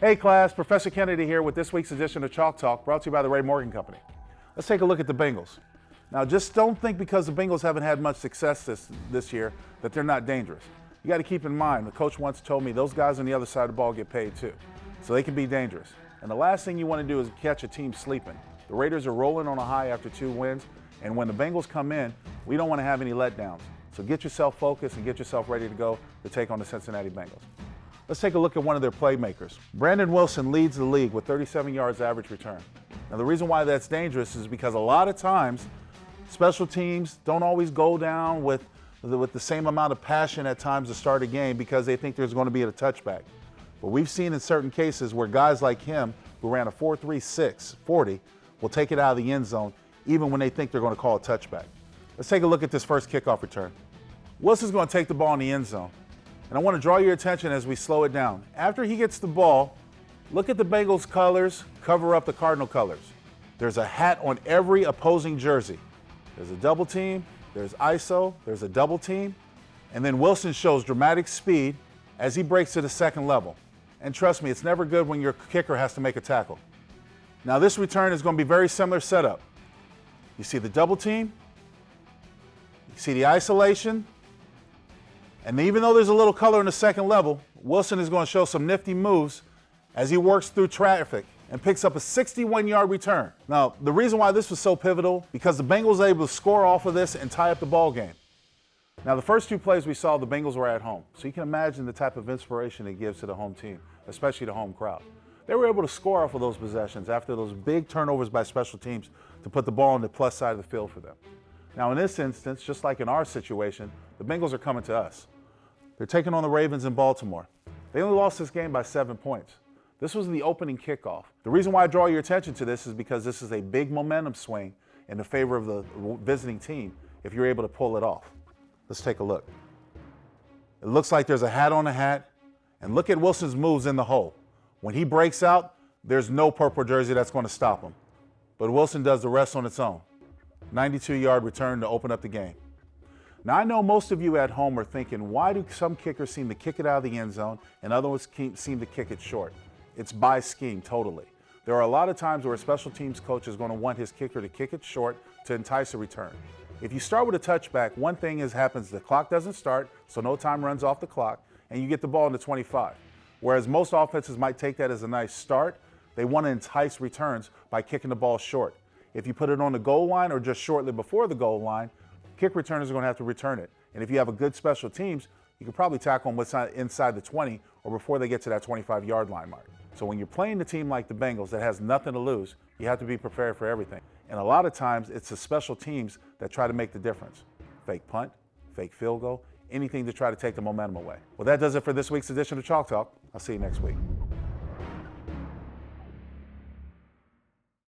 Hey class, Professor Kennedy here with this week's edition of Chalk Talk, brought to you by the Ray Morgan Company. Let's take a look at the Bengals. Now just don't think because the Bengals haven't had much success this year that they're not dangerous. You got to keep in mind, the coach once told me those guys on the other side of the ball get paid too. So they can be dangerous. And the last thing you want to do is catch a team sleeping. The Raiders are rolling on a high after 2 wins, and when the Bengals come in, we don't want to have any letdowns. So get yourself focused and get yourself ready to go to take on the Cincinnati Bengals. Let's take a look at one of their playmakers. Brandon Wilson leads the league with 37 yards average return. Now the reason why that's dangerous is because a lot of times special teams don't always go down with the same amount of passion at times to start a game because they think there's going to be a touchback. But we've seen in certain cases where guys like him, who ran a 4.36 40, will take it out of the end zone even when they think they're going to call a touchback. Let's take a look at this first kickoff return. Wilson's going to take the ball in the end zone. And I want to draw your attention as we slow it down. After he gets the ball, look at the Bengals colors, cover up the Cardinal colors. There's a hat on every opposing jersey. There's a double team, there's ISO, there's a double team, and then Wilson shows dramatic speed as he breaks to the second level. And trust me, it's never good when your kicker has to make a tackle. Now this return is going to be very similar setup. You see the double team, you see the isolation, and even though there's a little color in the second level, Wilson is going to show some nifty moves as he works through traffic and picks up a 61-yard return. Now, the reason why this was so pivotal, because the Bengals were able to score off of this and tie up the ball game. Now, the first 2 plays we saw, the Bengals were at home. So you can imagine the type of inspiration it gives to the home team, especially the home crowd. They were able to score off of those possessions after those big turnovers by special teams to put the ball on the plus side of the field for them. Now, in this instance, just like in our situation, the Bengals are coming to us. They're taking on the Ravens in Baltimore. They only lost this game by 7 points. This was the opening kickoff. The reason why I draw your attention to this is because this is a big momentum swing in the favor of the visiting team if you're able to pull it off. Let's take a look. It looks like there's a hat on the hat, and look at Wilson's moves in the hole. When he breaks out, there's no purple jersey that's going to stop him. But Wilson does the rest on its own. 92-yard return to open up the game. Now, I know most of you at home are thinking, why do some kickers seem to kick it out of the end zone and others seem to kick it short? It's by scheme, totally. There are a lot of times where a special teams coach is going to want his kicker to kick it short to entice a return. If you start with a touchback, one thing happens, the clock doesn't start, so no time runs off the clock, and you get the ball in the 25. Whereas most offenses might take that as a nice start, they want to entice returns by kicking the ball short. If you put it on the goal line or just shortly before the goal line, kick returners are going to have to return it. And if you have a good special teams, you can probably tackle them inside the 20 or before they get to that 25-yard line mark. So when you're playing a team like the Bengals that has nothing to lose, you have to be prepared for everything. And a lot of times, it's the special teams that try to make the difference. Fake punt, fake field goal, anything to try to take the momentum away. Well, that does it for this week's edition of Chalk Talk. I'll see you next week.